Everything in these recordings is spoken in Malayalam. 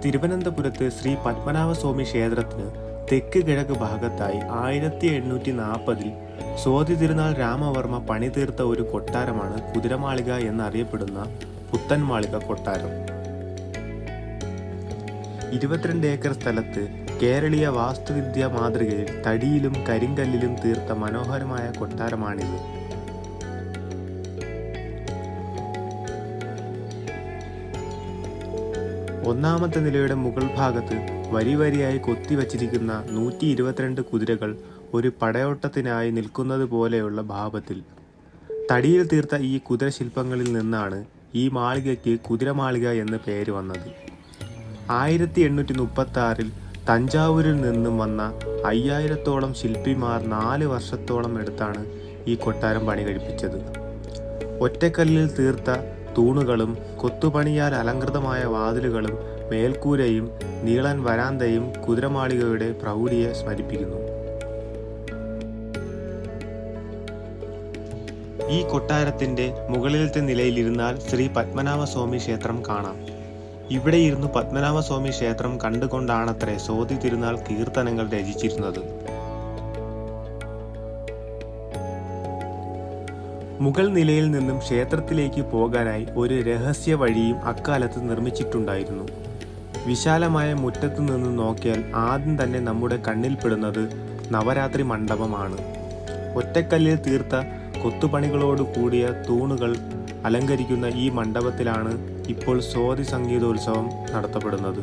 തിരുവനന്തപുരത്ത് ശ്രീ പത്മനാഭസ്വാമി ക്ഷേത്രത്തിന് തെക്ക് കിഴക്ക് ഭാഗത്തായി 1840 സ്വാതി തിരുനാൾ രാമവർമ്മ പണിതീർത്ത ഒരു കൊട്ടാരമാണ് കുതിരമാളിക എന്നറിയപ്പെടുന്ന പുത്തൻമാളിക കൊട്ടാരം. 22 ഏക്കർ സ്ഥലത്ത് കേരളീയ വാസ്തുവിദ്യാ മാതൃകയിൽ തടിയിലും കരിങ്കല്ലിലും തീർത്ത മനോഹരമായ കൊട്ടാരമാണിത്. ഒന്നാമത്തെ നിലയുടെ മുകൾ ഭാഗത്ത് വരിവരിയായി കൊത്തിവച്ചിരിക്കുന്ന 122 കുതിരകൾ ഒരു പടയോട്ടത്തിനായി നിൽക്കുന്നത് പോലെയുള്ള ഭാവത്തിൽ തടിയിൽ തീർത്ത ഈ കുതിരശില്പങ്ങളിൽ നിന്നാണ് ഈ മാളികയ്ക്ക് കുതിരമാളിക എന്ന് പേര് വന്നത്. 1836 തഞ്ചാവൂരിൽ നിന്നും വന്ന 5000-ഓളം ശില്പിമാർ 4 വർഷത്തോളം എടുത്താണ് ഈ കൊട്ടാരം പണി കഴിപ്പിച്ചത്. ഒറ്റക്കല്ലിൽ തീർത്ത തൂണുകളും കൊത്തുപണിയാൽ അലങ്കൃതമായ വാതിലുകളും മേൽക്കൂരയും നീളൻ വരാന്തയും കുതിരമാളികയുടെ പ്രൗഢിയെ സ്മരിപ്പിക്കുന്നു. ഈ കൊട്ടാരത്തിന്റെ മുകളിലത്തെ നിലയിലിരുന്നാൽ ശ്രീ പത്മനാഭസ്വാമി ക്ഷേത്രം കാണാം. ഇവിടെ ഇരുന്നു പത്മനാഭസ്വാമി ക്ഷേത്രം കണ്ടുകൊണ്ടാണത്രേ സ്വാതി തിരുനാൾ കീർത്തനങ്ങൾ രചിച്ചിരുന്നത്. മുകൾ നിലയിൽ നിന്നും ക്ഷേത്രത്തിലേക്ക് പോകാനായി ഒരു രഹസ്യ വഴിയും അക്കാലത്ത് നിർമ്മിച്ചിട്ടുണ്ടായിരുന്നു. വിശാലമായ മുറ്റത്തു നിന്ന് നോക്കിയാൽ ആദ്യം തന്നെ നമ്മുടെ കണ്ണിൽപ്പെടുന്നത് നവരാത്രി മണ്ഡപമാണ്. ഒറ്റക്കല്ലിൽ തീർത്ത കൊത്തുപണികളോട് കൂടിയ തൂണുകൾ അലങ്കരിക്കുന്ന ഈ മണ്ഡപത്തിലാണ് ഇപ്പോൾ സ്വാതി സംഗീതോത്സവം നടത്തപ്പെടുന്നത്.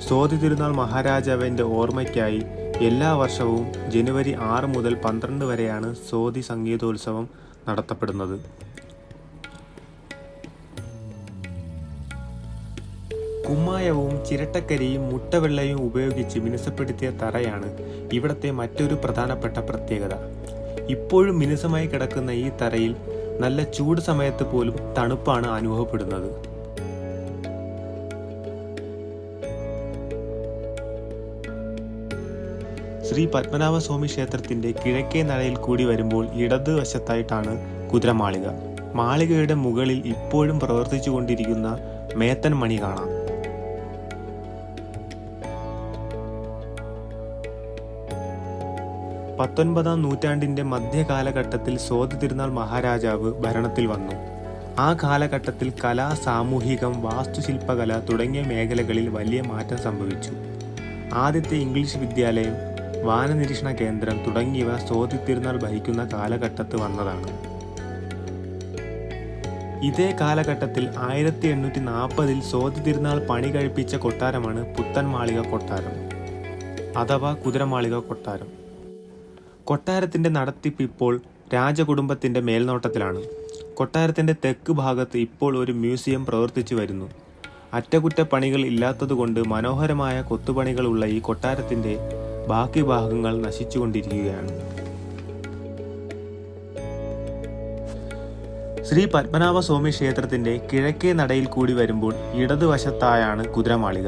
സ്വാതി തിരുനാൾ മഹാരാജാവിൻ്റെ ഓർമ്മയ്ക്കായി എല്ലാ വർഷവും ജനുവരി 6 മുതൽ 12 വരെയാണ് സ്വാതി സംഗീതോത്സവം നടത്തപ്പെടുന്നത്. കുമ്മായവും ചിരട്ടക്കരിയും മുട്ടവെള്ളയും ഉപയോഗിച്ച് മിനുസപ്പെടുത്തിയ തറയാണ് ഇവിടത്തെ മറ്റൊരു പ്രധാനപ്പെട്ട പ്രത്യേകത. ഇപ്പോഴും മിനുസമായി കിടക്കുന്ന ഈ തറയിൽ നല്ല ചൂട് സമയത്ത് പോലും തണുപ്പാണ് അനുഭവപ്പെടുന്നത്. ശ്രീ പത്മനാഭസ്വാമി ക്ഷേത്രത്തിന്റെ കിഴക്കേ നടയിൽ കൂടി വരുമ്പോൾ ഇടതുവശത്തായിട്ടാണ് കുതിരമാളിക. മാളികയുടെ മുകളിൽ ഇപ്പോഴും പ്രവർത്തിച്ചു കൊണ്ടിരിക്കുന്ന മേത്തൻ മണി കാണാം. 19-ാം നൂറ്റാണ്ടിന്റെ മധ്യകാലഘട്ടത്തിൽ സ്വാതി തിരുനാൾ മഹാരാജാവ് ഭരണത്തിൽ വന്നു. ആ കാലഘട്ടത്തിൽ കല, സാമൂഹികം, വാസ്തുശില്പകല തുടങ്ങിയ മേഖലകളിൽ വലിയ മാറ്റം സംഭവിച്ചു. ആദ്യത്തെ ഇംഗ്ലീഷ് വിദ്യാലയം, വാനനിരീക്ഷണ കേന്ദ്രം തുടങ്ങിയവ സ്വാതി തിരുനാൾ ഭരിക്കുന്ന കാലഘട്ടത്ത് വന്നതാണ്. ഇതേ കാലഘട്ടത്തിൽ 1840 സ്വാതി തിരുനാൾ പണി കഴിപ്പിച്ച കൊട്ടാരമാണ് പുത്തൻമാളിക കൊട്ടാരം അഥവാ കുതിരമാളിക കൊട്ടാരം. കൊട്ടാരത്തിന്റെ നടത്തിപ്പ് ഇപ്പോൾ രാജകുടുംബത്തിന്റെ മേൽനോട്ടത്തിലാണ്. കൊട്ടാരത്തിന്റെ തെക്ക് ഭാഗത്ത് ഇപ്പോൾ ഒരു മ്യൂസിയം പ്രവർത്തിച്ചു വരുന്നു. അറ്റകുറ്റപ്പണികൾ ഇല്ലാത്തതുകൊണ്ട് മനോഹരമായ കൊത്തുപണികളുള്ള ഈ കൊട്ടാരത്തിന്റെ ബാക്കി ഭാഗങ്ങൾ നശിച്ചുകൊണ്ടിരിക്കുകയാണ്. ശ്രീ പത്മനാഭസ്വാമി ക്ഷേത്രത്തിന്റെ കിഴക്കേ നടയിൽ കൂടി വരുമ്പോൾ ഇടതുവശത്തായാണ് കുതിരമാളിക.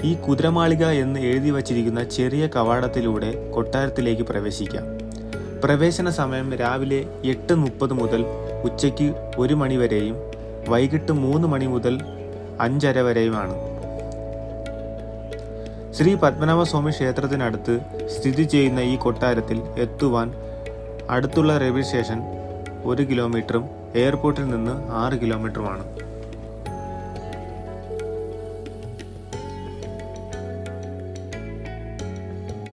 ഈ കുതിരമാളിക എന്ന് എഴുതി വച്ചിരിക്കുന്ന ചെറിയ കവാടത്തിലൂടെ കൊട്ടാരത്തിലേക്ക് പ്രവേശിക്കാം. പ്രവേശന സമയം രാവിലെ 8:30 മുതൽ ഉച്ചയ്ക്ക് 1 മണി വരെയും വൈകിട്ട് 3 മണി മുതൽ 5:30 വരെയുമാണ്. ശ്രീ പത്മനാഭസ്വാമി ക്ഷേത്രത്തിനടുത്ത് സ്ഥിതി ചെയ്യുന്ന ഈ കൊട്ടാരത്തിൽ എത്തുവാൻ അടുത്തുള്ള റെയിൽവേ സ്റ്റേഷൻ 1 കിലോമീറ്ററും എയർപോർട്ടിൽ നിന്ന് 6 കിലോമീറ്ററുമാണ്.